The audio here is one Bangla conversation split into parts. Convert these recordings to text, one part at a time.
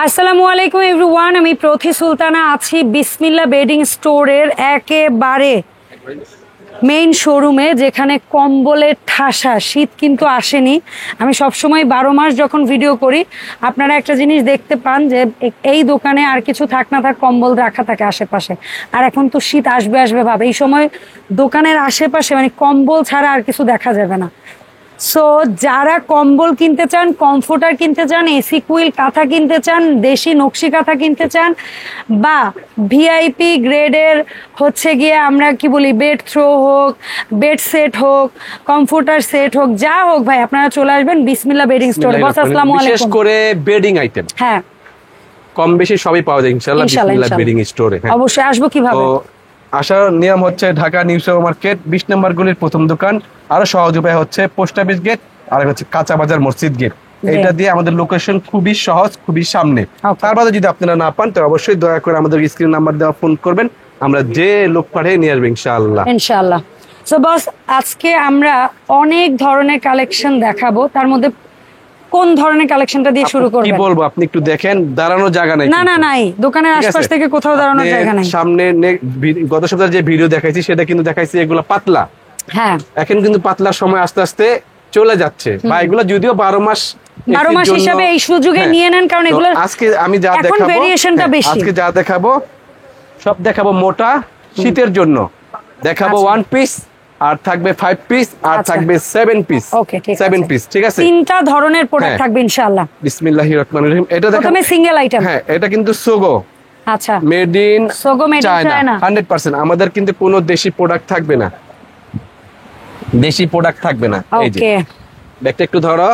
আসসালামু আলাইকুম এভরিওয়ান, আমি প্রথি সুলতানা আছি বিসমিল্লাহ বেডিং স্টোরের একেবারে মেইন শোরুমে, যেখানে কম্বলের ঠাসা। শীত কিন্তু আসেনি। আমি সবসময় 12 মাস যখন ভিডিও করি আপনারা একটা জিনিস দেখতে পান যে এই দোকানে আর কিছু থাক না থাক কম্বল রাখা থাকে আশেপাশে। আর এখন তো শীত আসবে আসবে ভাব, এই সময় দোকানের আশেপাশে মানে কম্বল ছাড়া আর কিছু দেখা যাবে না। সো যারা কম্বল কিনতে চান, কমফোর্টার কিনতে চান, এসি কুইল কাঁথা কিনতে চান, দেশি নকশি কাঁথা কিনতে চান, বা ভিআইপি গ্রেডের হচ্ছে গিয়ে আমরা কি বলি বেড থ্রো হোক, বেড সেট হোক, কমফোর্টার সেট হোক, যা হোক ভাই আপনারা চলে আসবেন বিসমিল্লাহ বেডিং স্টোর। বস আসসালামু আলাইকুম। বিশেষ করে বেডিং আইটেম হ্যাঁ কম বেশি সবই পাওয়া যায় ইনশাআল্লাহ বিসমিল্লাহ বেডিং স্টোরে। অবশ্যই আসবো। কিভাবে আসার নিয়ম হচ্ছে ঢাকা নিউ সুপার মার্কেট 20 নম্বর গলির প্রথম দোকান। আরো সহজ উপায় হচ্ছে পোস্ট অফিস গেট আর হচ্ছে কাঁচা বাজার মসজিদ গেট। এটা দিয়ে আমাদের লোকেশন খুবই সহজ, খুবই সামনে। তার বাদে যদি আপনারা না পান তো অবশ্যই দয়া করে আমাদের স্ক্রিন নাম্বার দেওয়া ফোন করবেন, আমরা যে লোক পাঠিয়ে নিয়ে আসবো ইনশাআল্লাহ। ইনশাআল্লাহ। সো বস আজকে আমরা অনেক ধরনের কালেকশন দেখাবো, তার মধ্যে কোন ধরনের কালেকশনটা দিয়ে শুরু করব? কি বলবো, আপনি একটু দেখেন, দাঁড়ানোর জায়গা নাই। না না নাই, দোকানের আশপাশ থেকে কোথাও দাঁড়ানোর জায়গা নাই। সামনে গত সপ্তাহে যে ভিডিও দেখাইছি সেটা কিন্তু দেখাইছি এগুলো পাতলা। হ্যাঁ, এখন কিন্তু পাতলার সময় আস্তে আস্তে চলে যাচ্ছে, বা এগুলো যদিও 12 মাস হিসাবে এই সুযোগে নিয়ে নেন, কারণ এগুলো আজকে আমি যা দেখাবো এখন ভেরিয়েশনটা বেশি। আজকে যা দেখাবো সব দেখাবো মোটা শীতের জন্য। দেখাবো 1 পিস, আর থাকবে 5 পিস, আর থাকবে 7 পিস। ওকে, ঠিক আছে 7 পিস, ঠিক আছে। তিনটা ধরনের প্রোডাক্ট থাকবে ইনশাআল্লাহ। বিসমিল্লাহির রহমানির রহিম। এটা দেখো প্রথমে সিঙ্গেল আইটেম। হ্যাঁ, এটা কিন্তু সোগো। আচ্ছা, made in সোগো, made in China 100%। আমাদের কিন্তু কোনো দেশি প্রোডাক্ট থাকবে না, দেশি প্রোডাক্ট থাকবে না। এই যে ওকে, ব্যাগটা একটু ধরো।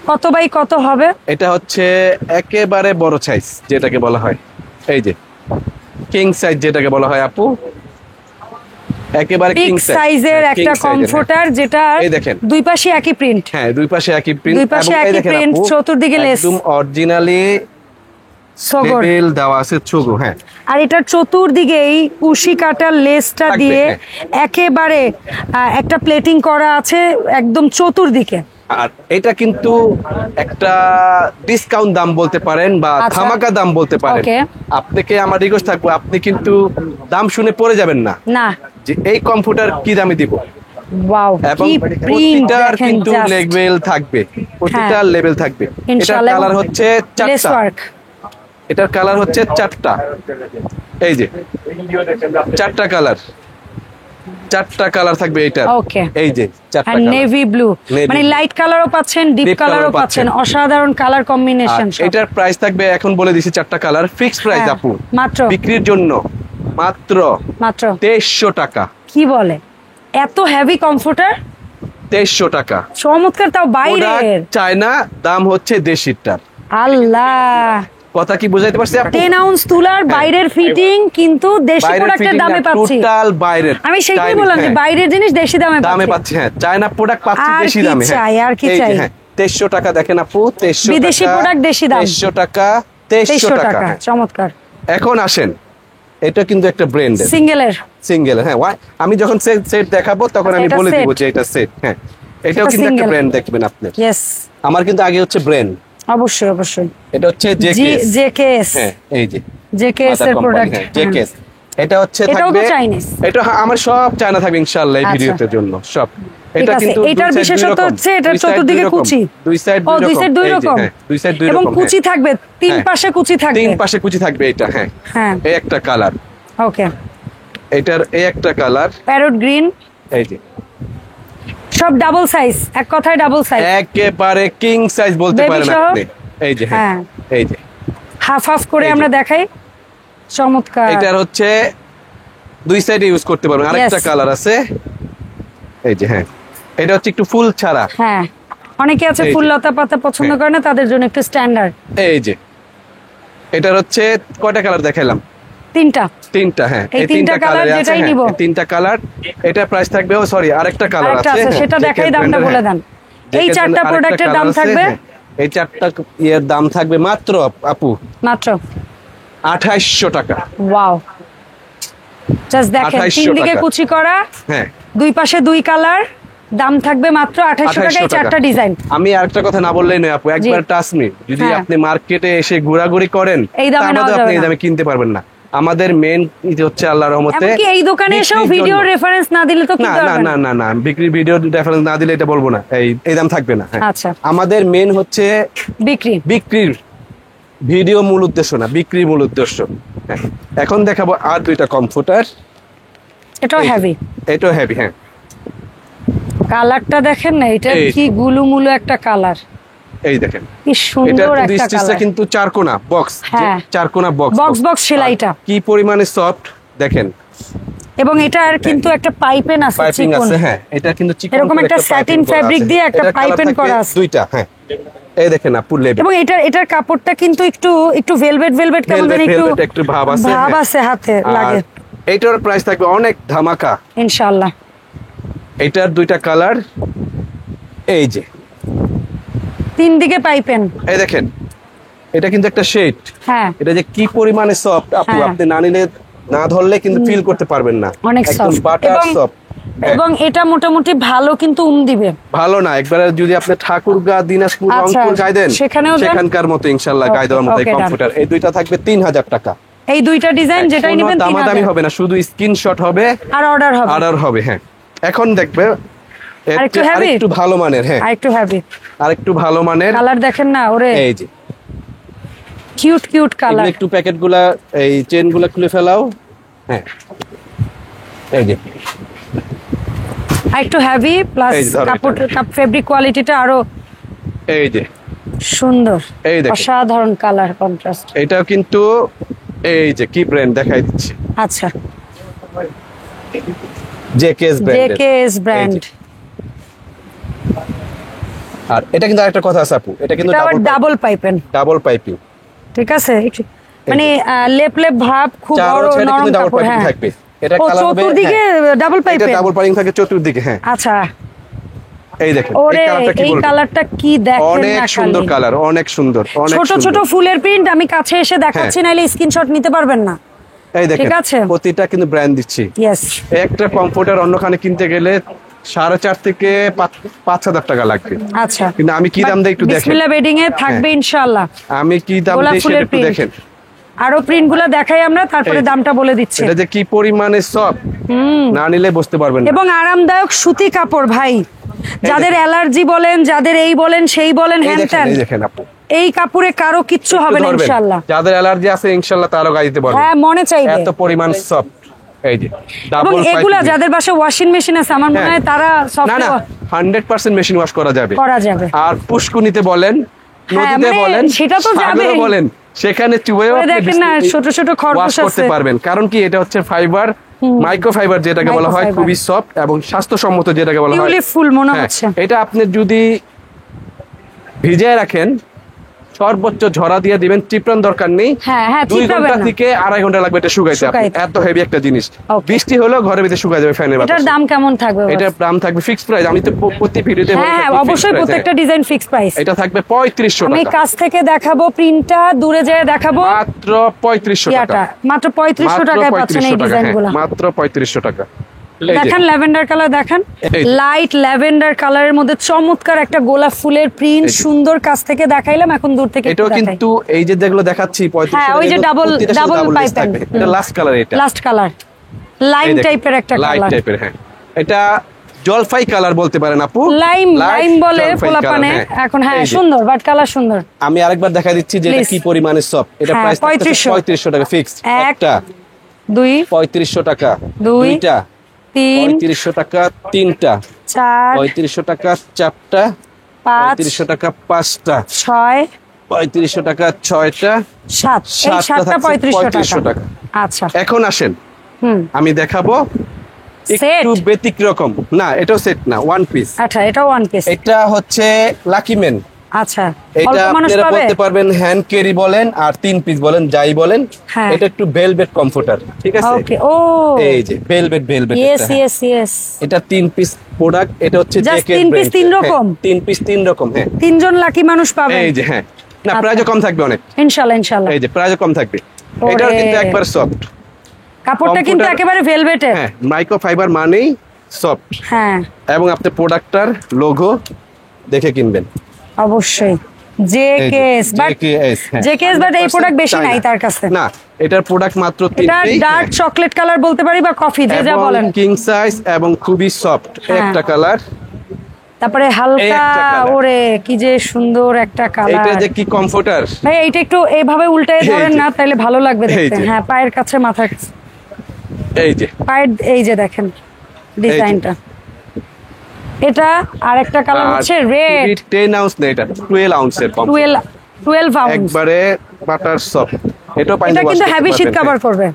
কত বাই কত হবে? এটা হচ্ছে একেবারে বড় সাইজ যেটাকে বলা হয়, এই যে কিং সাইজ যেটাকে বলা হয় আপু, একেবারে কিং সাইজের একটা কমফোর্টার, যেটা এই দেখেন দুই পাশে একই প্রিন্ট। হ্যাঁ, দুই পাশে একই প্রিন্ট, দুই পাশে একই প্রিন্ট, চতুর্দিকে লেস, একদম অরিজিনালি লেবেল দেওয়া আছে সোগো। হ্যাঁ, আর এটার চতুর্দিকে এই কুশি কাটার লেসটা দিয়ে একেবারে একটা প্লেটিং করা আছে একদম চতুর্দিকে। আর এটা কিন্তু একটা ডিসকাউন্ট দাম বলতে পারেন বা ধামাকা দাম বলতে পারেন। আপনাকে আমার রিকোয়েস্ট থাকবে, আপনি কিন্তু দাম শুনে পড়ে যাবেন না না যে এই কম্পিউটার কি দামে দিব। ওয়াও, এবং প্রতিটার কিন্তু লেভেল থাকবে, প্রতিটা লেভেল থাকবে। এটার কালার হচ্ছে 4টা, এটার কালার হচ্ছে 4টা। এই যে 4টা কালার, 4টা কালার থাকবে এটা। ওকে, এই যে 4টা কালার, নেভি ব্লু, মানে লাইট কালারও পাচ্ছেন, ডিপ কালারও পাচ্ছেন, অসাধারণ কালার কম্বিনেশন। এটার প্রাইস থাকবে, এখন বলে দিছি 4টা কালার ফিক্সড প্রাইস আপু, মাত্র বিক্রির জন্য মাত্র 2300 টাকা। কি বলে, এত হেভি কমফোর্টার 2300 টাকা? চমৎকার, তাও বাইরের। চায়না, দাম হচ্ছে দেশিটার। আল্লাহ, কথা কি বুঝাইতে পারছি আপু? 10 আউন্স তুলার বাইরের ফিটিং, কিন্তু দেশি প্রোডাক্টের দামে পাচ্ছি। টোটাল বাইরের, আমি সেটাই বললাম যে বাইরের জিনিস দেশি দামে পাচ্ছি। হ্যাঁ, চায়না প্রোডাক্ট পাচ্ছি দেশি দামে। আর কি চাই? হ্যাঁ, 2300 টাকা দেখেন আপু, 2300 টাকা। বিদেশি প্রোডাক্ট দেশি দাম 2300 টাকা, 2300 টাকা। চমৎকার। এখন আসেন, এটা কিন্তু একটা ব্র্যান্ডের সিঙ্গেল। হ্যাঁ, আমি যখন সেট দেখাবো তখন আমি বলে দিব যে এটা সেট। হ্যাঁ, এটাও কিন্তু একটা ব্র্যান্ড দেখবেন আপনি। यस, আমার কিন্তু আগে হচ্ছে ব্র্যান্ড। অবশ্যই অবশ্যই। এটা হচ্ছে জেকেএস। হ্যাঁ, এই যে জেকেএস এর প্রোডাক্ট। জেকেএস, এটা হচ্ছে থাকবে, এটা আমার সব চায়না থাকবে ইনশাআল্লাহ এই ভিডিওতে জন্য সব। এটা কিন্তু এটার বিশেষত্ব হচ্ছে এটার চতুর্দিকে কুচি, দুই সাইড দুই রকম, দুই সাইড দুই রকম, এবং কুচি থাকবে, তিন পাশে কুচি থাকবে, তিন পাশে কুচি থাকবে। এটা হ্যাঁ হ্যাঁ, এই একটা কালার। ওকে, এটার এই একটা কালার প্যারট গ্রিন। এই যে সব ডাবল সাইজ, এক কথায় ডাবল সাইজ, একেবারে কিং সাইজ বলতে পারেন আপনি। এই যে হ্যাঁ, এই যে হাফ হাফ করে আমরা দেখাই, চমৎকার। এটার হচ্ছে দুই সাইডে ইউজ করতে পারবেন। আরেকটা কালার আছে, এই যে হ্যাঁ, এটা হচ্ছে একটু ফুল ছাড়া। হ্যাঁ, অনেকে আছে ফুল লতা পাতা পছন্দ করে না, তাদের জন্য একটু স্ট্যান্ডার্ড। এই যে এটার হচ্ছে কয়টা কালার দেখাইলাম? তিনটা। হ্যাঁ, এই তিনটা কালার যেটাই নিব, তিনটা কালার। এটা প্রাইস থাকবে, ও সরি আরেকটা কালার আছে, সেটা দেখাই, দামটা বলে দেন। এই চারটা প্রোডাক্টের দাম থাকবে, এই চারটা এর দাম থাকবে মাত্র আপু মাত্র 2800 টাকা। ওয়াও, জাস্ট দেখেন, তিন দিকে কুচি করা, হ্যাঁ, দুই পাশে দুই কালার, দাম থাকবে মাত্র 2800 টাকায়, 4টা ডিজাইন। আমি আরেকটা কথা না বললেই নয় আপু, একবার টাচ মি, যদি হ্যাঁ। আপনি মার্কেটে এসে ঘোরাঘুরি করেন এই দামে তাহলে নেওয়া আপনি যাবে এই না। দামে কিনতে পারবেন না। আমাদের মেন হচ্ছে আল্লাহর রহমতে এমনকি এই দোকানে এসেও বিক্রির ভিডিও জন্য। রেফারেন্স না দিলে তো না কিনতে না পারবেন না না। না না বিক্রি ভিডিও রেফারেন্স না দিলে এটা বলবো না, এই দাম থাকবে না। হ্যাঁ। আচ্ছা। আমাদের মেন হচ্ছে বিক্রির ভিডিও মূল উদ্দেশ্য না, বিক্রির মূল উদ্দেশ্য। হ্যাঁ। এখন দেখাবো আর দুইটা কমফোর্টার। এটাও হেভি, এটাও হেভি। হ্যাঁ, কালারটা দেখেন না, এটা এই। কি গুলুমুলু একটা কালার, এই দেখেন কি এটা সুন্দর একটা স্টিচটা কালার। কিন্তু চারকোনা বক্স, হ্যাঁ। চারকোনা বক্স বক্স সেলাইটা কি পরিমাণে সফট দেখেন। এবং এটার কিন্তু একটা পাইপেন আছে, পাইপিং চিকন। আছে। হ্যাঁ, এটা কিন্তু চিকন এরকম করে একটা piping satin করা fabric আছে। দিয়ে একটা এটার colour piping থাকবে করা আছে। দুইটা। হ্যাঁ, এই দেখেন আপু লেবেল, এবং এটার কাপড়টা কিন্তু একটু ভেলভেট কেমন জানি একটু ভাব আছে। ভাব হ্যাঁ। আছে, হাতে আর লাগে। এটার প্রাইস থাকবে অনেক ধামাকা। ইনশাআল্লাহ। এটার দুইটা কালার, এই যে 3 দিকে পাইপেন। এই দেখেন, এটা কিন্তু একটা শেড। হ্যাঁ, এটা যে কি পরিমাণে সফট আপু, হ্যাঁ। আপনি না নিলে না ধরলে কিন্তু ফিল করতে পারবেন না। অনেক একদম soft। বাটার এবং- সফট। এবং এটা মোটামুটি ভালো কিন্তু দিবে। ভালো না, একবারে যদি আপনি ঠাকুরগাঁ, দিনাজপুর, আচ্ছা, রংপুর গায়ে দেন সেখানেও দেন? সেখানকার মতো ইনশাআল্লাহ Okay, গায়ে দেওয়ার মতো এই okay, done। কম্পিউটার। এই দুইটা থাকবে 3000 টাকা। এই দুইটা ডিজাইন যেটাই কোনো নেবেন দামাদামি হবে না, শুধু স্ক্রিনশট হবে আর অর্ডার হবে। অর্ডার হবে। হ্যাঁ, এখন দেখবে আরেকটু heavy? আরেকটু ভালো মানের। হ্যাঁ, আর একটু হেভি আরেকটু ভালো মানের। কালার দেখেন না, ওরে এই যে কিউট এগুলো কালার। একটু প্যাকেটগুলা, এই চেনগুলা খুলে ফেলাও। হ্যাঁ, এই যে আর একটু হেভি প্লাস এই যে ধরো কাপড় এটা। ফেব্রিক কোয়ালিটিটা আরো এই যে সুন্দর, এই দেখেন। অসাধারণ কালার কন্ট্রাস্ট। এটাও কিন্তু এই যে কি ব্র্যান্ড দেখাই দিচ্ছি, আচ্ছা, জেকেএস ব্র্যান্ড। JKS brand. আর এটা কিন্তু আরেকটা কথা আছে আপু, এটা কিন্তু এটা আবার ডাবল পাইপেন, ডাবল পাইপিং। ঠিক আছে? মানে লেপ ভাব, খুব চার বড় সাইডে নরম কিন্তু ডাবল কাপড়। পাইপিং হ্যাঁ, থাকবে। এটা ও কালার হবে। চতুর্দিকে ডাবল এটা পাইপেন। ডাবল পাইপিং থাকে চতুর্দিকে। হ্যাঁ, আচ্ছা, এই দেখেন ওরে এই কালারটা কি এই বলবো, কালারটা কি দেখেন অনেক না সুন্দর খালি। কালার, অনেক সুন্দর, অনেক ছোট ছোট সুন্দর। ফুলের প্রিন্ট আমি কাছে এসে দেখাচ্ছি, নাইলে স্ক্রিনশট নিতে পারবেন না। এই দেখেন ঠিক আছে? প্রতিটা কিন্তু ব্র্যান্ড দিচ্ছি। ইয়েস, একটা কম্পিউটার অন্যখানে কিনতে গেলে 4.5 থেকে 5,000 টাকা লাগবে। আচ্ছা, কিন্তু আমি কি দাম দেই একটু দেখেন। বিসমিল্লাহ বেডিং এ থাকবে ইনশাআল্লাহ। আমি কি দাম গোলাপ দেই সেটা ফুলের একটু print। দেখেন। আরো প্রিন্ট গুলা দেখাই আমরা, তারপরে এই। দামটা বলে দিচ্ছি। এটা যে কি পরিমাণে সফট, না নিলে বুঝতে পারবেন না। এবং আরামদায়ক সুতি কাপড় ভাই, যাদের অ্যালার্জি বলেন, যাদের এই বলেন সেই বলেন, এই হ্যান দেখেন, ত্যান, এই দেখেন আপু, এই কাপড়ে কারো কিচ্ছু হবে না ধরবেন। ইনশাআল্লাহ। যাদের অ্যালার্জি আছে ইনশাআল্লাহ তারও গায়ে দিতে পারবেন। হ্যাঁ, মনে চাইবে। এত পরিমাণ সফট। এই যে এবং ডাবল এগুলা যাদের বাসায় ওয়াশিং মেশিন আছে, আমার মনে হয় তারা সব না না 100% মেশিন ওয়াশ করা যাবে। করা যাবে। আর পুষ্কুনিতে বলেন, হ্যাঁ, নদীতে মানে বলেন, সেটা তো সাগরে যাবেই। বলেন, সেখানে চুবেও ওই আপনি দেখেন না, ছোট ছোট খরগোশ ওয়াশ করতে আছে। পারবেন। কারণ কি এটা হচ্ছে ফাইবার, মাইক্রো ফাইবার যেটাকে বলা হয়, Microfiber। খুবই সফট এবং স্বাস্থ্যসম্মত যেটাকে বলা হয়। বিউটিফুল মনে হ্যাঁ, হচ্ছে। এটা আপনি যদি ভিজিয়ে রাখেন, সর্বোচ্চ ঝরা দিয়ে দিবেন, চিপড়ান দরকার নেই। হ্যাঁ, হ্যাঁ, 2 চিপড়াবেন ঘন্টা না। থেকে 2.5 ঘন্টা লাগবে এটা শুকাইতে। শুকাইতে। এত হেভি একটা জিনিস, Okay। বৃষ্টি হলেও ঘরের ভিতরে শুকায় যাবে ফ্যানের এটার বাতাসে। দাম কেমন থাকবে? এটার দাম থাকবে ফিক্সড প্রাইস। আমি তো প্রতি ভিডিওতে বলে হ্যাঁ হ্যাঁ, থাকি fixed অবশ্যই price, প্রত্যেকটা ডিজাইন ফিক্স প্রাইস। এটা থাকবে 3500 আমি টাকা। কাছ থেকে দেখাবো, প্রিন্টটা দূরে যেয়ে দেখাবো। মাত্র 3500 টাকা। ইয়াটা মাত্র 3500 টাকায় পাচ্ছেন এই 3500 টাকা, ডিজাইনগুলো। হ্যাঁ, মাত্র 3500 টাকা। এই যে, দেখেন ল্যাভেন্ডার কালার, দেখেন এই। লাইট ল্যাভেন্ডার কালারের মধ্যে চমৎকার একটা গোলাপ ফুলের প্রিন্ট, এই যে। সুন্দর। কাছ থেকে দেখাইলাম, এখন দূর থেকে এটাও কিন্তু এই যে যেগুলো দেখাচ্ছি 3500 হ্যাঁ, ওই যে ডাবল পাইপেন। এটা লাস্ট কালার। এটা লাস্ট কালার লাইম টাইপের একটা লাইট কালার, টাইপের। হ্যাঁ, এটা জলফাই কালার বলতে পারেন আপু। লাইম বলে জলফাই পোলাপানে কালার, হ্যাঁ। এখন। হ্যাঁ, এই যে, সুন্দর, বাট কালার সুন্দর। আমি আরেকবার দেখা দিচ্ছি যে এটা Please। কি পরিমাণে সফট। এটা হ্যাঁ, প্রাইস 3500 টাকা ফিক্সড। এক, একটা 2 3500 টাকা, দুই, দুইটা 3 3500 টাকা, তিনটা 4 3500 টাকা, চারটা 5 3500 টাকা, পাঁচটা 6 3500 টাকা, ছয়টা 7। এই সাতটা 7টা থাকছে 3500 টাকা। টাকা। আচ্ছা, এখন আসেন আমি দেখাবো Set? একটু ব্যতিক্রম। না, এটাও সেট না, ওয়ান পিস। আচ্ছা, এটা ওয়ান পিস। এটা হচ্ছে লাকি ম্যান। আচ্ছা, এটা অল্প মানুষ আপনারা পাবে। বলতে পারবেন হ্যান্ড ক্যারি বলেন আর 3 পিস বলেন, যাই বলেন। হ্যাঁ। এটা একটু ভেলভেট কমফোর্টার, ঠিক আছে? ওকে, ও এই যে ভেলভেট ইয়েস ইয়েস ইয়েস। এটা 3 পিস প্রোডাক্ট। এটা হচ্ছে Just জ্যাকেট 3 piece, brand। 3 রকম? হ্যাঁ, 3 পিস 3 রকম। হ্যাঁ, তিনজন লাকি মানুষ পাবে এই যে। হ্যাঁ, না আচ্ছা। প্রাইসও কম থাকবে অনেক। ইনশাআল্লাহ ইনশাআল্লাহ। এই যে প্রাইসও কম থাকবে। ওরে। এটাও কিন্তু একবার সফট। কাপড়টা কিন্তু কম্পিউটার- একেবারে ভেলভেটের। হ্যাঁ, মাইক্রো ফাইবার মানেই সফট। হ্যাঁ এবং আপনি প্রোডাক্টটার লোগো দেখে কিনবেন অবশ্যই। জেকেএস বাট এই প্রোডাক্ট বেশি নাই তার কাছে। না, এটার প্রোডাক্ট মাত্র এটা তিনটেই। ডার্ক চকলেট কালার বলতে পারি বা কফি যে যা বলেন। কিং সাইজ এবং খুবই সফট একটা কালার। তারপরে হালকা ওরে কি যে সুন্দর একটা কালার। এটা যে কি কমফোর্টার ভাই, এইটা একটু এইভাবে উল্টায় ধরেন না, তাহলে ভালো লাগবে দেখতে। হ্যাঁ, পায়ের কাছে মাথার কাছে। এই যে পায়ের এই যে দেখেন ডিজাইনটা। এটা আরেকটা কালার হচ্ছে রেড। 10 আউন্স না, এটা 12 আউন্সের কম। 12 আউন্স একবারে বাটার সফট। এটা কিন্তু হেভি শীত কভার করবে।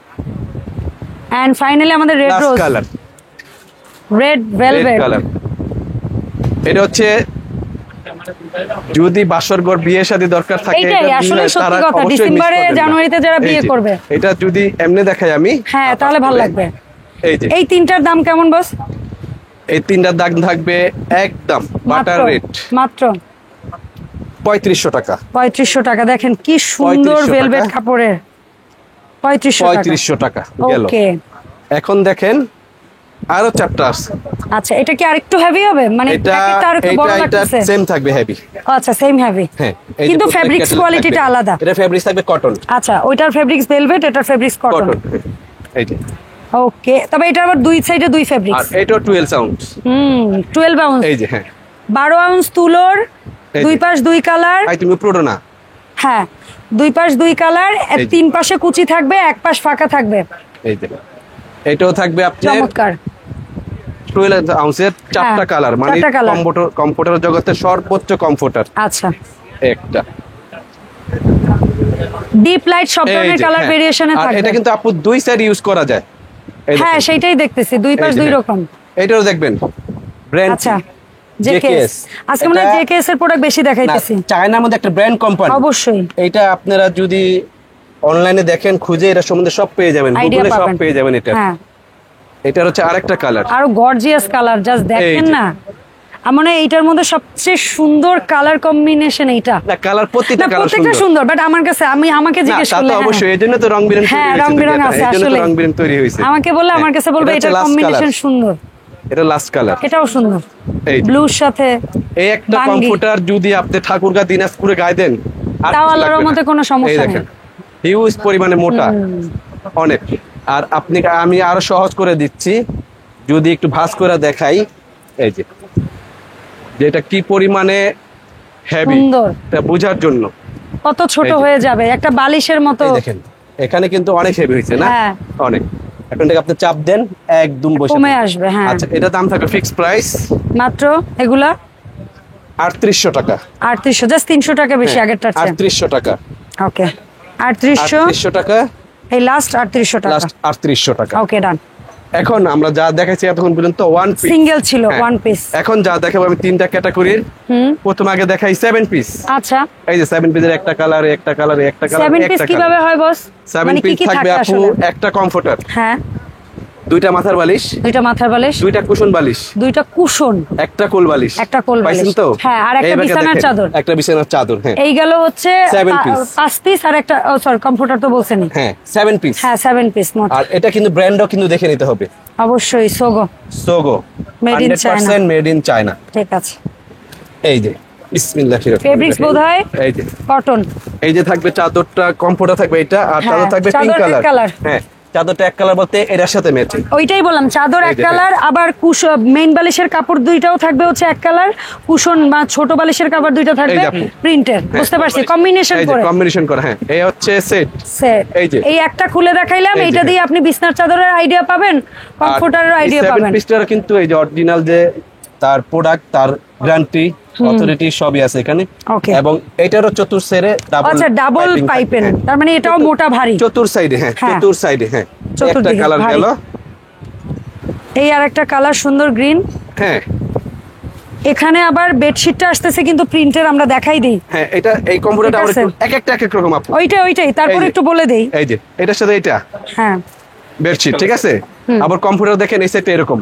এন্ড ফাইনালি আমাদের red rose colour, red velvet colour. এটা হচ্ছে যদি বাসরঘর বিয়ে শাদী দরকার থাকে, এটাই আসলে সত্যি কথা। ডিসেম্বরে জানুয়ারিতে যারা বিয়ে করবে, এটা যদি এমনি দেখাই আমি, হ্যাঁ তাহলে ভালো লাগবে। এই যে এই তিনটার দাম কেমন বস? এই তিনটার দাম থাকবে একদম বাটার রেট মাত্র 3500 টাকা। 3500 টাকা। দেখেন কি সুন্দর ভেলভেট কাপড়ের। 3500 টাকা গেল। ওকে, এখন দেখেন আরো চারটা আছে। আচ্ছা, এটা কি আরেকটু হেভি হবে? মানে প্যাকেটটা আরেকটু বড় লাগতেছে। সেম থাকবে হেভি। আচ্ছা, সেম হেভি। হ্যাঁ, কিন্তু ফেব্রিক্স কোয়ালিটিটা আলাদা। এটা ফেব্রিক্স থাকবে কটন। আচ্ছা, ওইটার ফেব্রিক্স ভেলভেট, এটার ফেব্রিক্স কটন। এই যে ওকে, তবে এটার আবার দুই সাইডে দুই ফেব্রিক্স। আর এটা 12 আউন্স। 12 আউন্স। এই যে হ্যাঁ, 12 আউন্স তুলোর, দুই পাশ দুই কালার। আই তুমি পুরো না। হ্যাঁ, দুই পাশ দুই কালার, তিন পাশে কুচি থাকবে, এক পাশ ফাঁকা থাকবে। এই যে এটাও থাকবে আপনার চমৎকার 12 আউন্সের চারটা কালার, মানে কমফোর্টার জগতের সর্বোচ্চ কমফোর্টার। আচ্ছা, একটা ডিপ লাইট সব ধরনের কালার ভেরিয়েশনে থাকবে। এটা কিন্তু আপু দুই সাইড ইউজ করা যায়। হ্যাঁ, সেটাই দেখতেছি, দুই পাশ দুই রকম। এটাও দেখবেন ব্র্যান্ড। আচ্ছা, জেকেএস। আজকে আমরা জেকেএস এর প্রোডাক্ট বেশি দেখাইতেছি। চায়নার মধ্যে একটা ব্র্যান্ড কোম্পানি। অবশ্যই এটা আপনারা যদি অনলাইনে দেখেন, খুঁজে এটা সম্বন্ধে সব পেয়ে যাবেন, গুগলে সব পেয়ে যাবেন। এটা এটার হচ্ছে আরেকটা কালার, আরো গর্জিয়াস কালার। জাস্ট দেখেন না, আমার এইটার মধ্যে সবচেয়ে সুন্দর কালার কম্বিনেশন এইটা। না, কালার প্রত্যেকটা সুন্দর, বাট আমার কাছে আমাকে জিজ্ঞেস করলে অবশ্যই এজন্য তো রং বেরঙ। হ্যাঁ, রং বেরঙ আছে আসলে, রং বেরঙ তৈরি হয়েছে। আমাকে বললে আমার কাছে বলবে এটার কম্বিনেশন সুন্দর। এটা লাস্ট কালার, এটাও সুন্দর, ব্লুর সাথে। এই একটা কমফোর্টার যদি আপনি ঠাকুরগাঁ দিনাজপুরে গায়ে দেন, তাও আল্লাহর মতে কোনো সমস্যা নেই। হিউজ পরিমাণে মোটা অনেক। আর আমি আরো সহজ করে দিচ্ছি, যদি একটু ভাঁজ করে দেখাই। এই যে যেটা কি পরিমাণে হেভি, এটা বোঝার জন্য। কত ছোট হয়ে যাবে, একটা বালিশের মতো। দেখেন এখানে কিন্তু অনেক হেভি হয়েছে না? অনেক। এখন থেকে আপনি চাপ দেন, একদম বসে কমে আসবে। হ্যাঁ, আচ্ছা, এটা দাম থাকবে ফিক্স প্রাইস মাত্র এগুলা 3800 টাকা। 3800, জাস্ট 300 টাকা বেশি আগেরটার চেয়ে। 3800 টাকা। ওকে, 3800 টাকা। এই লাস্ট 3800 টাকা। লাস্ট 3800 টাকা। ওকে, ডান। এখন আমরা যা দেখাচ্ছি এতক্ষণ পর্যন্ত ওয়ান পিস, সিঙ্গেল ছিল ওয়ান পিস। এখন যা দেখাবো আমি তিনটা ক্যাটাগরির। প্রথম আগে দেখাই 7 পিস। আচ্ছা, এই যে 7 পিসের একটা কালার, একটা কালার, একটা কালার, 7 পিস কিভাবে হয় বস? 7 পিস থাকবে আপু একটা কমফোর্টার, হ্যাঁ, দুইটা মাথার বালিশ, দুইটা মাথার বালিশ, দুইটা কুশন বালিশ, দুইটা কুশন, একটা কোল বালিশ, একটা কোল বালিশ। পাইছেন তো? হ্যাঁ, আর একটা বিছানার চাদর, একটা বিছানার চাদর। হ্যাঁ, এই গেল হচ্ছে 5 পিস। আর একটা সরি, কমফোর্টার তো বলছেনই। হ্যাঁ, 7 পিস। হ্যাঁ, 7 পিস মোট। আর এটা কিন্তু ব্র্যান্ডও কিন্তু দেখে নিতে হবে অবশ্যই। সোগো made in China, 100% made in China. ঠিক আছে। এই যে বিসমিল্লাহির রহমানির রহিম। ফেব্রিক্স বোধহয় এই যে কটন। এই যে থাকবে চাদরটা, কমফোর্টার থাকবে এটা, আর চাদর থাকবে পিঙ্ক কালার। হ্যাঁ, চাদরটা এক কালার বলতে এটার সাথে ম্যাচিং। ওইটাই বললাম, চাদর এক কালার, আবার মেইন বালিশের কাপড় দুইটাও থাকবে হচ্ছে এক কালার, কুশন বা ছোট বালিশের কাপড় দুইটা থাকবে প্রিন্টের। বুঝতে পারছি, কম্বিনেশন করে। কম্বিনেশন করা। হ্যাঁ, এই হচ্ছে সেট। এই যে এই একটা খুলে দেখাইলাম, এইটা দিয়ে আপনি বিছনার চাদরের আইডিয়া পাবেন, কমফোর্টারের আইডিয়া পাবেন। 7 পিসটার কিন্তু এই যে অরিজিনাল যে তার প্রোডাক্ট, তার গ্যারান্টি, অথরিটি সবই আছে এখানে। এবং এটারও চতুর সাইডে ডাবল পাইপেন, তার মানে এটাও মোটা ভারী। চতুর সাইডে। হ্যাঁ, চতুর সাইডে। হ্যাঁ, একটা কালার গেল। এই আরেকটা কালার সুন্দর গ্রিন। হ্যাঁ, এখানে আবার বেডশিটটা আসতেছে কিন্তু প্রিন্টের, আমরা দেখাই দেই। হ্যাঁ, এটা এই কমফোর্টারটা আমরা এক একটা এক এক রকম আপু। ওইটাই তারপর একটু বলে দেই। এই যে এটার সাথে এটা, হ্যাঁ, বেডশিট। ঠিক আছে। আবার কমফোর্টার দেখেন এই সেটটা এরকম।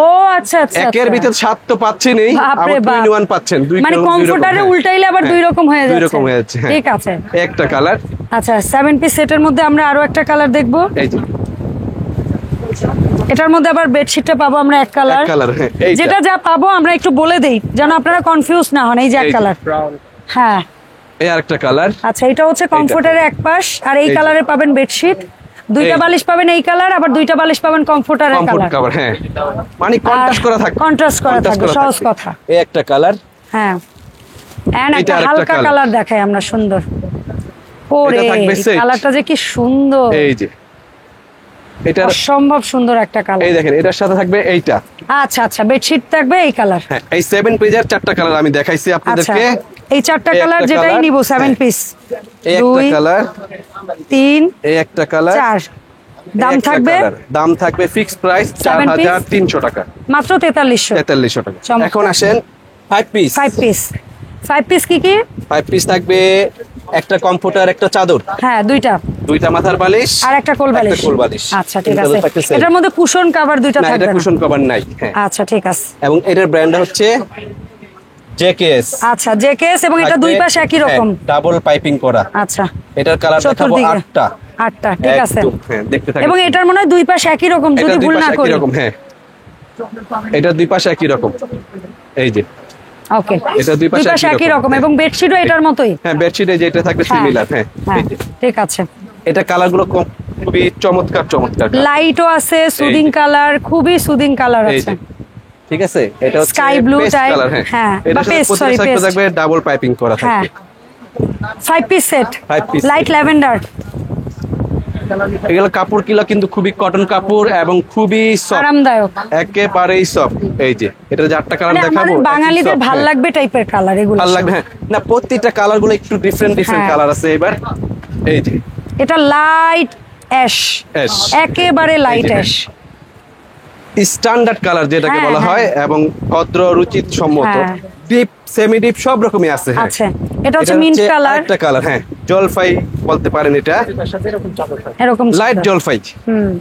ও আচ্ছা, একের ভিতর 7 তো পাচ্ছেন, আবার 2 in 1 পাচ্ছেন। মানে কমফোর্টারে উল্টাইলে আবার দুই রকম হয়ে যাচ্ছে। দুই রকম হয়ে যাচ্ছে। ঠিক আছে, একটা কালার। আচ্ছা, 7 পিস সেটের মধ্যে আমরা আরো একটা কালার দেখবো। এই যে এটার মধ্যে আবার বেডশিটটা পাবো আমরা এক কালার। কালার, হ্যাঁ এইটা। যেটা যা পাবো আমরা একটু বলে দেই যেন আপনারা কনফিউজ না হন। এই যে এক কালার, হ্যাঁ এই আরেকটা কালার। আচ্ছা, এটা হচ্ছে কমফোর্টারের এক পাশ, আর এই এই যে। কালারে পাবেন বেডশিট। দুইটা এই। বালিশ পাবেন এই কালার, আবার দুইটা বালিশ পাবেন কমফোর্টারের কমফোর্ট কালার। কভার, হ্যাঁ মানে কন্ট্রাস্ট করা থাকবে। কন্ট্রাস্ট করা থাকবে, সহজ কথা। এই একটা কালার, হ্যাঁ, এন্ড এটা একটা আরেকটা হালকা colour। কালার দেখাই আমরা, সুন্দর। ওরে এটা থাকবে set। কালারটা যে কি সুন্দর, এই যে এটা, অসম্ভব সুন্দর একটা কালার। এই দেখেন এটার সাথে থাকবে এইটা। আচ্ছা আচ্ছা, বেডশিট থাকবে এই কালার। হ্যাঁ, এই 7 পেজের 4টা কালার আমি দেখাইছি আচ্ছা, আপনাদেরকে। এই 4টা এই কালার একটা যেটাই colour, নিব 7 হ্যাঁ। পিস। এই একটা 2 কালার, 3 এই একটা কালার, 4, দাম এই একটা থাকবে colour। দাম থাকবে ফিক্সড প্রাইস 4300 টাকা, মাত্র 4300। 4300 টাকা। চমৎকার। এখন আসেন 5 পিস। 5 পিস কি কি? 5 পিস থাকবে একটা কমফোর্টার, একটা চাদর, হ্যাঁ, দুইটা মাথার বালিশ আর একটা কোল বালিশ। কোল বালিশ। আচ্ছা ঠিক তিনটা আছে, থাকতেছে। এটার মধ্যে কুশন কভার দুইটা না, থাকবে এটা না? কুশন কভার নাই। হ্যাঁ, আচ্ছা ঠিক আছে। এবং এটার ব্র্যান্ড হচ্ছে জেকেএস। আচ্ছা, জেকেএস, এবং এটা দুই পাশে একই রকম। ডাবল পাইপিং করা। আচ্ছা, এটার কালার দেখাবো চতুর্দিকে 8টা। 8টা, ঠিক আছে। একদম, হ্যাঁ, দেখতে থাকেন। এবং এটার মনে হয় দুই পাশে একই রকম, যদি এটা দুই ভুল না পাশে করি। একই রকম, হ্যাঁ এটা দুই পাশে একই রকম। এই যে ওকে, এটা দুই দুই পাশে পাশে একই রকম, এবং বেডশিটও এটার মতোই। হ্যাঁ, বেডশিটে যেটা থাকবে হ্যাঁ, সিমিলার। হ্যাঁ, হ্যাঁ, এই যে। ঠিক আছে। এটা কালারগুলো খুবই চমৎকার চমৎকার colour। লাইটও আছে, সুদিং এই যে। কালার, খুবই সুদিং কালার এই আছে। যে, ঠিক আছে, এটা হচ্ছে Sky blue paste type, colour. হ্যাঁ, এটা বা paste, sorry, প্রতিটা সাইডে paste। থাকবে ডাবল পাইপিং করা হ্যাঁ, থাকবে। 5 piece set, 5 piece light set। Lavender. এগুলো কাপড় কিলো কিন্তু খুবই কটন কাপড় এবং খুবই সফট, আরামদায়ক, একেবারেই সফট। এই যে এটা 8টা কালার মানে দেখাবো, আমাদের বাঙালিদের একই soft, ভাল হ্যাঁ। লাগবে টাইপের কালার এগুলো। ভালো লাগবে, হ্যাঁ। না, প্রত্যেকটা কালার গুলো একটু ডিফারেন্ট হ্যাঁ। কালার আছে এবার। এই যে এটা লাইট অ্যাশ, Ash। একেবারে লাইট এই যে, অ্যাশ। স্ট্যান্ডার্ড কালার যেটাকে হ্যাঁ, বলা হ্যাঁ। হয়, এবং ভদ্র রুচিত সম্মত। হ্যাঁ। ডিপ, সেমি ডিপ সব রকমই আছে। হ্যাঁ। আচ্ছা, এটা হচ্ছে মিন্ট কালার, একটা কালার, হ্যাঁ জলপাই বলতে পারেন এটা, এরকম লাইট জলপাই। হুম,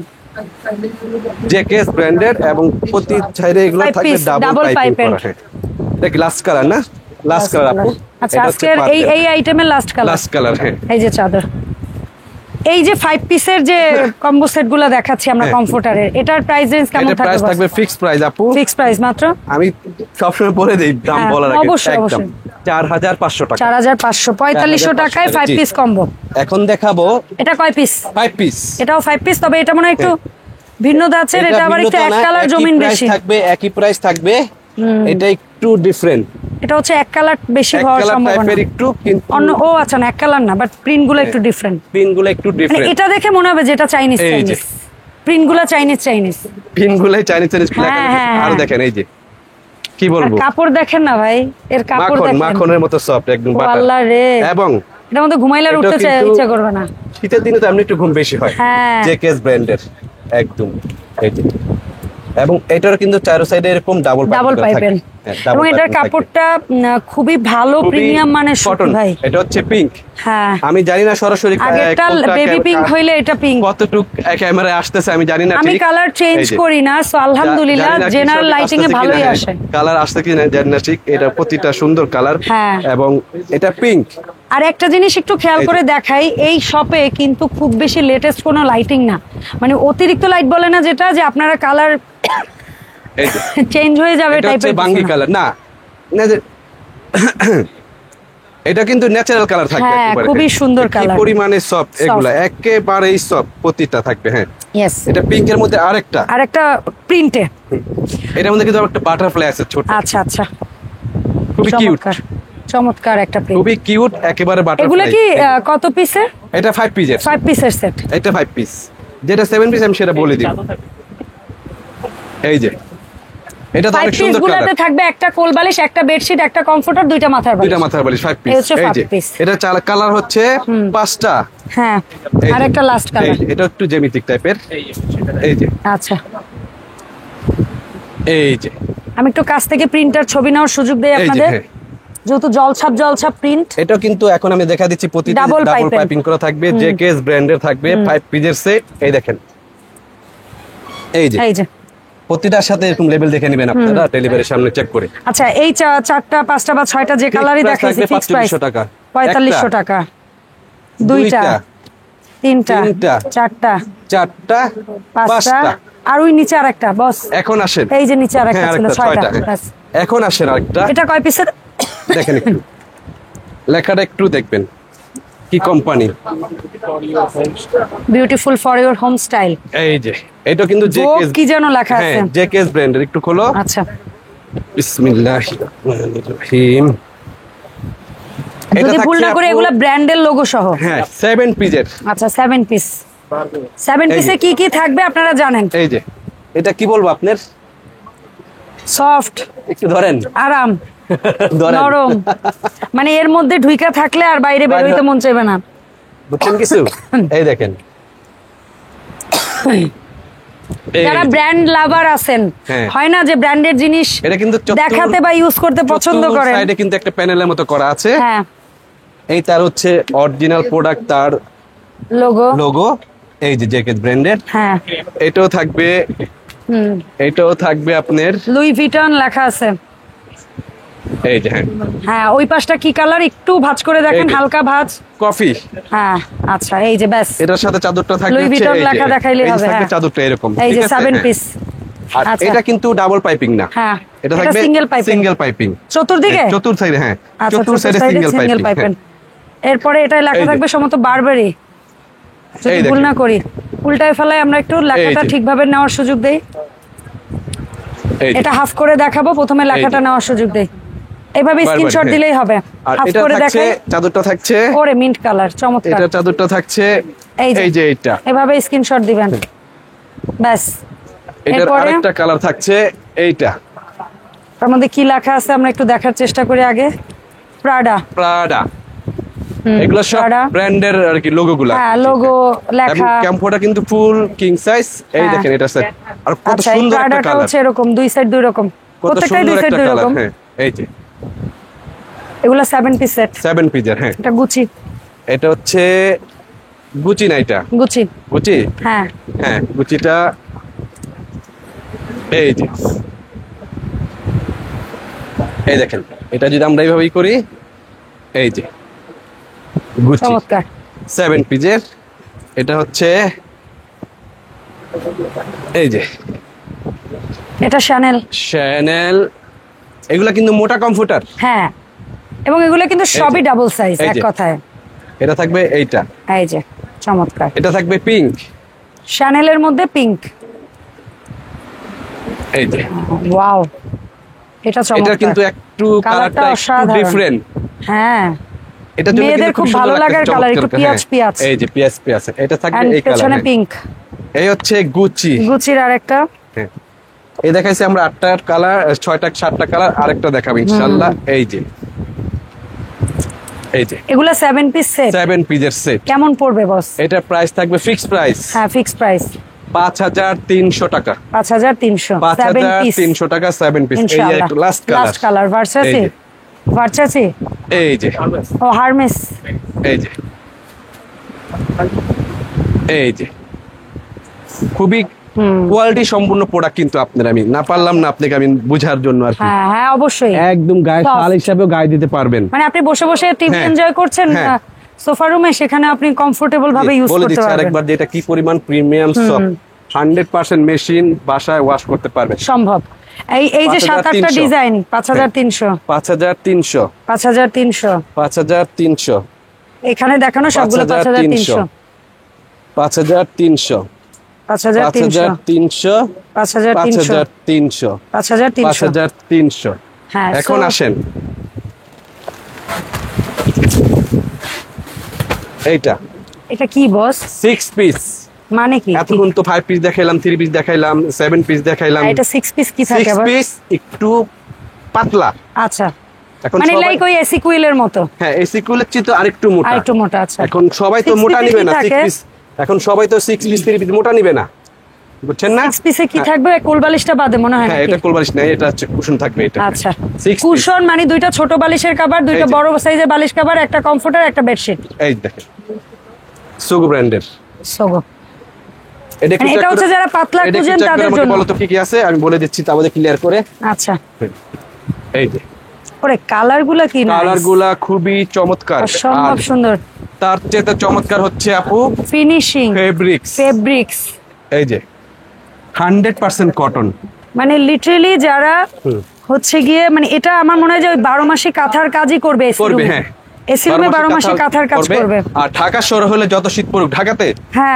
জেকেএস ব্র্যান্ডেড, এবং প্রতি সাইডে এগুলো Five থাকবে piece, ডাবল double পাইপিং pipe-এর। করা। হ্যাঁ, এটা কি লাস্ট কালার না? লাস্ট কালার আপু। আচ্ছা, আজকের এই আইটেমের লাস্ট কালার। লাস্ট কালার, হ্যাঁ। এই যে চাদর, এই যে 5 পিসের যে কম্বো সেট গুলো দেখাচ্ছি আমরা হ্যাঁ। কমফোর্টারের, এটার প্রাইস রেঞ্জ কেমন এটা প্রাইস থাকবে? থাকবে ফিক্সড প্রাইস আপু। ফিক্স প্রাইস মাত্র, আমি সবসময় বলে দেই দাম হ্যাঁ, বলার আগে, অবশ্যই, একদম অবশ্যই। 4500 টাকা। 4500, 4500 টাকায় 5 জি। Piece combo. এখন দেখাবো এটা কয় পিস? 5 পিস। এটাও 5 পিস, তবে এটা মনে হয় একটু ভিন্নতা আছে, এটা আবার একটু এক কালার জমিন বেশি থাকবে, একই প্রাইস থাকবে। এটা একটু ডিফারেন্ট, এটা হচ্ছে এক কালার বেশি এক হওয়ার কালার সম্ভাবনা। টাইপের একটু, কিন্তু অন্য, ও আচ্ছা, না এক কালার না, বাট প্রিন্ট গুলো একটু ডিফারেন্ট। পিন গুলো একটু মানে ডিফারেন্ট। এটা দেখে মনে হবে যেটা চাইনিজ এই যে। চাইনিজ, প্রিন্ট গুলো চাইনিজ। পিন গুলাই চাইনিজ হ্যাঁ, হ্যাঁ, আর হ্যাঁ। দেখেন এই যে কি আর বলবো, কাপড় দেখেন না ভাই, এর কাপড় মাখন দেখেন, মাখনের মতো সফট, একদম ও বাটার। আল্লাহ রে, এবং এটার মধ্যে ঘুমাইলে আর এটাও উঠতে কিন্তু- ইচ্ছা করবে না। শীতের দিনে তো এমনি একটু ঘুম বেশি হয়। হ্যাঁ। জেকেএস ব্র্যান্ডের একদম। এই যে, এবং এটার কিন্তু চারো সাইডে এরকম ডাবল পাইপের, এবং এটার কাপড়টা খুবই ভালো, প্রিমিয়াম মানের সুতি ভাই। এটা হচ্ছে পিঙ্ক। হ্যাঁ, আমি জানি না সরাসরি আগেরটা বেবি পিঙ্ক হইলে এটা পিঙ্ক। কতটুক ক্যামেরায় আসতেছে আমি জানি না। আমি কালার চেঞ্জ করি না, সো আলহামদুলিল্লাহ জেনারেল লাইটিং এ ভালোই আসে। কালার আসছে কি না জানি না ঠিক, এটা প্রতিটা সুন্দর কালার। হ্যাঁ। এবং এটা পিঙ্ক। আর একটা জিনিস একটু খেয়াল করে দেখাই, এই শপে কিন্তু খুব বেশি লেটেস্ট কোনো লাইটিং না, মানে অতিরিক্ত লাইট বলে না, যেটা যে আপনারা কালার এই যে চেঞ্জ হয়ে যাবে এটা হচ্ছে টাইপের বাঙ্গি কালার না, না যে এটা কিন্তু ন্যাচারাল কালার থাকবে হ্যাঁ, একেবারে। খুবই সুন্দর কি কালার। পরিমাণে সফট এগুলা, একেবারেই সফট প্রতিটা থাকবে। হ্যাঁ, ইয়েস, এটা পিঙ্কের মধ্যে আরেকটা, আর একটা প্রিন্টে। এটার মধ্যে কিন্তু একটা বাটারফ্লাই আছে ছোট, আচ্ছা আচ্ছা, খুবই কিউট, চমৎকার চমৎকার একটা প্রিন্ট। খুবই কিউট, একেবারে এগুলা বাটারফ্লাই। কি কত পিসের? এটা 5 পিসের, 5 পিসের সেট। এটা 5 পিস, যেটা 7 পিস আমি সেটা বলে দিই। এই যে এটা তো 5 অনেক পিস সুন্দর গুলাতে কালার, থাকবে একটা কোল বালিশ, একটা বেডশিট, একটা কমফোর্টার, দুইটা মাথার বালিশ। দুইটা মাথার বালিশ 5 পিস। এই হচ্ছে এই 5 যে piece। এটা কালার হচ্ছে 5টা। হ্যাঁ, এই আর যে, একটা লাস্ট এই কালার। যে, এটা একটু জ্যামিতিক টাইপের। এই যে আচ্ছা, এই যে আমি একটু কাছ থেকে প্রিন্টার ছবি নেওয়ার সুযোগ দেই এই যে, আপনাদের, হ্যাঁ। যেহেতু জলছাপ প্রিন্ট। এটা কিন্তু এখন আমি দেখা দিচ্ছি প্রতিটা Double ডাবল pipe-এর। পাইপিং করা থাকবে, জেকেএস ব্র্যান্ডের থাকবে, 5 পিসের সেট। এই দেখেন, এই যে এই যে, প্রতিটার সাথে এরকম লেভেল দেখে নেবেন আপনারা ডেলিভারির সামনে চেক করে। আচ্ছা, এই 4টা 5টা বা 6টা যে কালারই price দেখাইছি, থাকবে ফিক্স প্রাইস 4500 টাকা। 4500 টাকা, দুইটা, তিনটা, চারটা, পাঁচটা, আর ওই নিচে আরেকটা বস। এখন আসেন, এই যে নিচে আরেকটা ছিল, ছয়টা। এখন আসেন আরেকটা। এটা কয় পিসের? দেখেন একটু লেখাটা একটু দেখবেন কি company. Beautiful for your home style. এই যে এটা কিন্তু জেকেএস কি যেন লেখা আছে, জেকেএস ব্র্যান্ডের। একটু খোলো। আচ্ছা, বিসমিল্লাহির রহমানির রহিম। যদি ভুল না করে এগুলা ব্র্যান্ডের লোগো সহ। হ্যাঁ 7 পিসের। আচ্ছা 7 পিস। 7 পিসে কি কি থাকবে আপনারা জানেন? এই যে এটা কি বলবো আপনার, সফট, একটু ধরেন, আরাম, ধরেন, নরম, মানে এর মধ্যে ঢুইকা থাকলে আর বাইরে বের হইতে মন চাইবে না, বুঝছেন কিছু? এই দেখেন, যারা ব্র্যান্ড লাভার আছেন, হয় না যে ব্র্যান্ডের জিনিস এটা কিন্তু দেখাতে বা ইউজ করতে পছন্দ করেন। সাইডে কিন্তু একটা প্যানেলের মতো করা আছে। হ্যাঁ, এই তার হচ্ছে অরিজিনাল প্রোডাক্ট, তার লোগো এই যে জেকেএস ব্র্যান্ডের। হ্যাঁ, এটাও থাকবে, এটাও থাকবে আপনার লুই ভিটন লেখা আছে। এই যে হ্যাঁ, ওই পাশটা কি কালার একটু ভাঁজ করে দেখেন, হালকা ভাঁজ, কফি। হ্যাঁ আচ্ছা, এই যে ব্যাস এটার সাথে চাদরটা থাকবে লুই ভিটন লেখা দেখাইলেই হবে। হ্যাঁ, চাদরটা এরকম, এই যে 7 পিস। আর এটা কিন্তু ডাবল পাইপিং না, হ্যাঁ এটা থাকবে সিঙ্গেল পাইপিং চতুর্দিকে, চতুর্থ সাইডে। হ্যাঁ, চতুর্থ সাইডে সিঙ্গেল পাইপিং। এরপরে এটা লেখা থাকবে সম্ভবত বারবারি, যদি ভুল না করি। উল্টায় ফেলায় আমরা একটু লেখাটা ঠিকভাবে নেওয়ার সুযোগ দেই। এটা হাফ করে দেখাবো, প্রথমে লেখাটা নেওয়ার সুযোগ দেই। এইভাবে স্ক্রিনশট দিলেই হবে। হাফ করে দেখাই। চাদরটা থাকছে ওরে মিন্ট কালার, চমৎকার। এটা চাদরটা থাকছে এই যে এটা, এভাবে স্ক্রিনশট দিবেন ব্যাস। এটার আরেকটা কালার থাকছে এইটা। তার মধ্যে কি লেখা আছে আমরা একটু দেখার চেষ্টা করি আগে। প্রাডা, এগুলো সব ব্র্যান্ডের আর কি লোগোগুলো। হ্যাঁ, লোগো লেখা। ক্যাম্পোটা কিন্তু ফুল কিং সাইজ। এই দেখেন এটা সেট, আর কত সুন্দর একটা কালার। হচ্ছে এরকম দুই সাইড দুই রকম, প্রত্যেকটাই দুই সাইড দুই রকম। হ্যাঁ, এই যে এগুলা 7 পিস সেট, 7 পিসের। হ্যাঁ, এটা গুচি, এটা হচ্ছে গুচি না, এটা গুচি। গুচি, হ্যাঁ হ্যাঁ গুচিটা। এই যে এই দেখেন, এটা যদি আমরা এইভাবেই করি, এই যে গুচি, চমৎকার 7 পিসের। এটা হচ্ছে এই যে এটা শ্যানেল। এগুলা কিন্তু মোটা কমফোর্টার। হ্যাঁ, এবং এগুলো কিন্তু সবই ডাবল সাইজ এক কথায়। এটা থাকবে এইটা, এই যে চমৎকার। এটা থাকবে পিঙ্ক, শ্যানেলের মধ্যে পিঙ্ক। এই যে ওয়াও, এটা চমৎকার। এটা কিন্তু একটু কালারটা একটু ডিফারেন্ট। হ্যাঁ, এটা মেয়েদের খুব ভালো লাগার কালার, একটু পিয়াজ পিয়াজ। এই যে পিয়াজ পিয়াজ, এটা থাকবে এই কালার। পেছনে পিঙ্ক। এই হচ্ছে গুচি, গুচির আরেকটা। হ্যাঁ, এই দেখাইছি আমরা 8টা কালার, 6টা 7টা কালার, আরেকটা দেখাবো ইনশাআল্লাহ। এই যে এগুলা 7 পিস সেট, 7 পিসের সেট। কেমন পড়বে বস? এটা প্রাইস থাকবে ফিক্সড প্রাইস। হ্যাঁ, ফিক্সড প্রাইস 5300 টাকা। 5300, 5300 টাকা 7 পিস। এই যে একটা লাস্ট কালার ভার্সাচি, ভার্সাচি। এই যে ও হারমেস। এই যে এই যে খুবই কোয়ালিটি সম্পূর্ণ প্রোডাক্ট, কিন্তু আপনার আমি না পারলাম না আপনাকে আমি বুঝার জন্য আর কি। হ্যাঁ হ্যাঁ, অবশ্যই একদম গায়ে শাল হিসাবেও গায়ে দিতে পারবেন। মানে আপনি বসে বসে টিভি এনজয় করছেন সোফা রুমে, সেখানে আপনি কমফোর্টেবল ভাবে ইউজ করতে পারবেন। বলে দিচ্ছি আরেকবার যে এটা কি পরিমাণ প্রিমিয়াম সফট, 100% মেশিন, বাসায় ওয়াশ করতে পারবেন সম্ভব। এই যে 7-8টা ডিজাইন 5300, 5300, 5300, 5300। এখানে দেখানো সবগুলো 5300, 5300, 5300, 5300, 5300। হ্যাঁ, এখন আসেন এটা কি বস? 6 পিস। মানে কি? এতক্ষণ তো 5 পিস দেখাইলাম, 3 পিস দেখাইলাম, 7 পিস দেখাইলাম। এটা 6 পিস কি থাকে আবার? 6 পিস একটু পাতলা। আচ্ছা, মানে লাইক ওই এসি কুইলের মতো। হ্যাঁ, এসি কুইলের চেয়ে তো আরেকটু মোটা। আরেকটু মোটা। আচ্ছা, এখন সবাই তো মোটা নিবে না 6 পিস। এখন সবাই তো 6 পিস 3 পিস মোটা নিবে না, বুঝছেন না? 6 পিসে কি থাকবে? কোলবালিশটা বাদে মনে হয়। হ্যাঁ, এটা কোলবালিশ নাই, এটা হচ্ছে কুশন থাকবে। এটা আচ্ছা, কুশন মানে দুইটা ছোট বালিশের কভার, দুইটা বড় সাইজের বালিশ কভার, একটা কমফোর্টার, একটা বেডশিট। এই দেখেন সোগো ব্র্যান্ডের। সোগো এটা হচ্ছে যারা পাতলা খুঁজেন তাদের জন্য। বলো তো কি কি আছে আমি বলে দিচ্ছি, তাহলে ক্লিয়ার করে। আচ্ছা, এই যে ওরে কালারগুলা কি নাইস, কালারগুলা খুবই চমৎকার, অসম্ভব সুন্দর। তার চেয়ে চমৎকার হচ্ছে আপু ফিনিশিং ফেব্রিক্স এই যে 100% কটন, মানে লিটারালি যারা হচ্ছে গিয়ে মানে এটা আমার মনে হয় যে ওই 12 মাসে কাঁথার কাজই করবে হ্যাঁ এসি রুমে 12 মাসে কাঁথার কাজ করবে। আর ঢাকা শহরে হলে যত শীত পড়ুক ঢাকাতে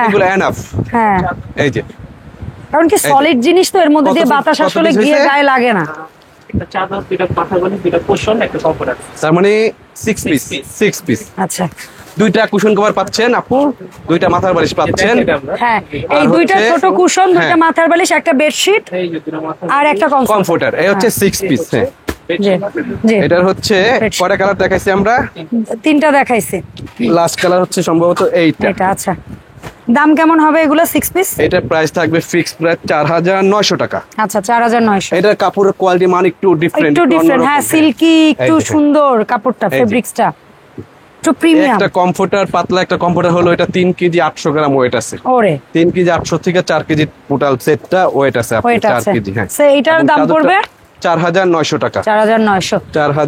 এগুলো এনাফ। হ্যাঁ এই যে কারণ কি সলিড জিনিস তো এর মধ্যে দিয়ে বাতাস আসলে গিয়ে গায়ে লাগে না। একটা চাদর, দুইটা পাঠাগনি, দুইটা কুশন, একটা কমফোর্টার। তার মানে 6 পিস। আচ্ছা, দুইটা কুশন কভার পাচ্ছেন আপু, দুইটা মাথার বালিশ পাচ্ছেন। হ্যাঁ এই দুইটা ছোট কুশন, দুইটা মাথার বালিশ, একটা বেডশিট আর একটা কমফোর্টার, এই হচ্ছে 6 পিস। হ্যাঁ এটার হচ্ছে কয়টা কালার দেখাইছি আমরা? 3টা দেখাইছি। লাস্ট কালার হচ্ছে সম্ভবত এইটা। আচ্ছা, দাম কেমন হবে এগুলো 6 পিস? এটার প্রাইস থাকবে ফিক্সড প্রাইস 4900 টাকা। আচ্ছা 4900। এটার কাপড়ের কোয়ালিটি মান একটু ডিফারেন্ট। হ্যাঁ সিল্কি, একটু সুন্দর কাপড়টা, ফেব্রিক্সটা একটু প্রিমিয়াম। একটা কমফোর্টার, পাতলা একটা কমফোর্টার হলো এটা 3 কেজি 800 গ্রাম ওয়েট আছে। ওরে 3 কেজি 800 থেকে 4 কেজি টোটাল সেটটা ওয়েট আছে আপনার 4 কেজি। হ্যাঁ এটার দাম পড়বে 4900 টাকা। 4900 টাকা।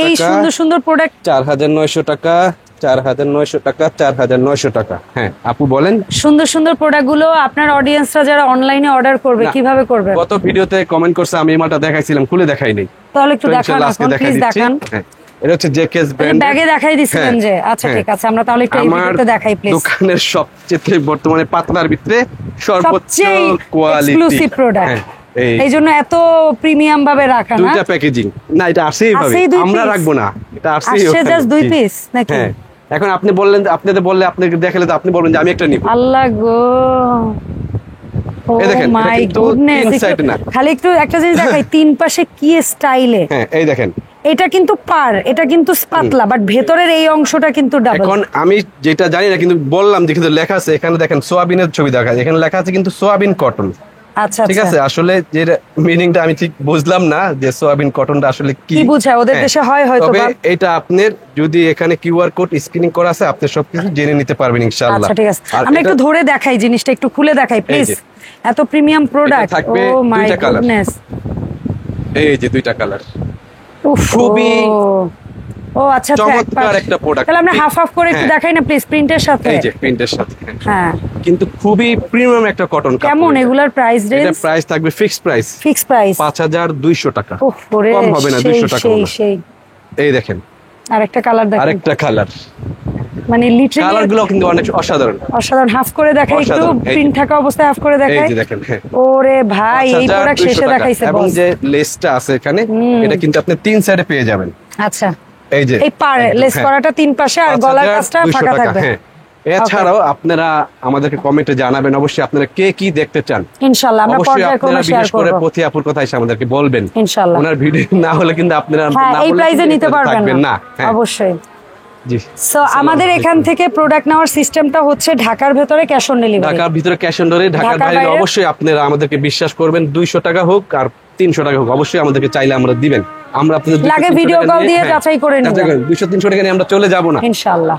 এই সুন্দর সুন্দর প্রোডাক্ট 4900 টাকা, 4900 টাকা, 4900 টাকা। হ্যাঁ আপু বলেন। সুন্দর সুন্দর প্রোডাক্ট গুলো আপনার অডিয়েন্সরা যারা অনলাইনে অর্ডার করবে কিভাবে করবে? গত ভিডিওতে কমেন্ট করছে, আমি এই মালটা দেখাইছিলাম, খুলে দেখাই নাই। তাহলে একটু দেখান এখন প্লিজ, দেখান। এটা হচ্ছে জেকেস ব্র্যান্ড, ব্যাগে দেখাই দিছিলেন যে। আচ্ছা ঠিক আছে, আমরা তাহলে একটু এই ভিডিওতে দেখাই প্লিজ। দোকানের সবচেয়ে বর্তমানে পাতলার ভিতরে সর্বোচ্চ কোয়ালিটি এক্সক্লুসিভ প্রোডাক্ট, এই জন্য এত প্রিমিয়াম ভাবে রাখা। না দুইটা প্যাকেজিং, না এটা আসেই ভাবে আমরা রাখবো না, এটা আসেই জাস্ট 2 পিস নাকি? হ্যাঁ এখন আপনি বললেন, আপনাদের বললে, আপনাকে দেখালে তো আপনি বলবেন যে আমি একটা নিব। আল্লাহ গো, এই দেখেন মাই গুডনেস, খালি একটু একটা জিনিস দেখাই, তিন পাশে কি স্টাইলে। হ্যাঁ এই দেখেন, এটা কিন্তু এটা কিন্তু পাতলা, বাট ভেতরের এই অংশটা কিন্তু ডাবল। এখন আমি যেটা জানি না কিন্তু বললাম যে কিন্তু লেখা আছে এখানে, দেখেন সোয়াবিনের ছবি দেখা যায়, এখানে লেখা আছে কিন্তু সোয়াবিন কটন। আচ্ছা ঠিক আছে, আসলে যে মিনিংটা আমি ঠিক বুঝলাম না যে সোয়াবিন কটনটা আসলে কি বোঝায়, ওদের দেশে হয় হয়তো। তবে এটা আপনার যদি এখানে কিউআর কোড স্ক্যানিং করা আছে, আপনি সবকিছু জেনে নিতে পারবেন ইনশাআল্লাহ। আচ্ছা ঠিক আছে, আমরা একটু ধরে দেখাই জিনিসটা, একটু খুলে দেখাই প্লিজ। এত premium product. Oh my goodness, এই যে দুইটা কালার খুবই আচ্ছা চমৎকার একটা প্রোডাক্ট। তাহলে আমরা হাফ হাফ করে একটু দেখাই না প্লিজ, প্রিন্টের সাথে। এই যে প্রিন্টের সাথে, হ্যাঁ কিন্তু খুবই প্রিমিয়াম একটা কটন। কেমন এগুলার প্রাইস রেঞ্জ? এটা প্রাইস থাকবে ফিক্সড প্রাইস 5200 টাকা, কম হবে না, 200 টাকা। এই দেখেন আরেকটা কালার দেখেন, আরেকটা কালার, মানে লিটারালি কালারগুলো কিন্তু অনেক অসাধারণ। হাফ করে দেখাই একটু, প্রিন্ট থাকা অবস্থায় হাফ করে দেখাই। এই যে দেখেন, হ্যাঁ ওরে ভাই, এই প্রোডাক্ট শেষে দেখাইছে। এবং যে লেসটা আছে এখানে, এটা কিন্তু আপনি 3 সাইডে পেয়ে যাবেন। আচ্ছা এই যে এই পার লেস করাটা 3 পাশে, আর গলার কাছটা ফাঁকা থাকবে। হ্যাঁ এছাড়াও আপনারা আমাদেরকে কমেন্টে জানাবেন অবশ্যই আপনারা কে কি দেখতে চান। ইনশাআল্লাহ আমরা পর্যায়ক্রমে শেয়ার করব। বিশেষ করে পথি আপুর কথা এসে আমাদেরকে বলবেন ইনশাআল্লাহ। ওনার ভিডিও না হলে কিন্তু আপনারা না বললে এই প্রাইসে নিতে পারবেন না। অবশ্যই। জি সো আমাদের এখান থেকে প্রোডাক্ট নেওয়ার সিস্টেমটা হচ্ছে ঢাকার ভিতরে ক্যাশ অন ডেলিভারি। ঢাকার ভিতরে ক্যাশ অন ডেলিভারি, ঢাকার বাইরে অবশ্যই আপনারা আমাদেরকে বিশ্বাস করবেন, 200 টাকা হোক আর 300 টাকা হোক, অবশ্যই আমাদেরকে চাইলে আমরা দিবেন। আমরা আপনাদের লাগে ভিডিও কল দিয়ে যাচাই করে নেব। 200-300 টাকা নিয়ে আমরা চলে যাব না ইনশাআল্লাহ।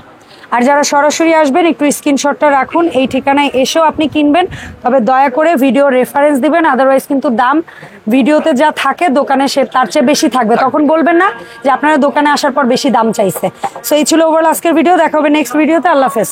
আর যারা সরাসরি আসবেন একটু স্ক্রিনশটটা রাখুন, এই ঠিকানায় এসেও আপনি কিনবেন, তবে দয়া করে ভিডিও রেফারেন্স দিবেন, আদারওয়াইজ কিন্তু দাম ভিডিওতে যা থাকে দোকানে তার চেয়ে বেশি থাকবে। তখন বলবেন না যে আপনারা দোকানে আসার পর বেশি দাম চাইছে। সো এই ছিল ওভারঅল আজকের ভিডিও, দেখা হবে নেক্সট ভিডিওতে। আল্লাহ হাফেজ।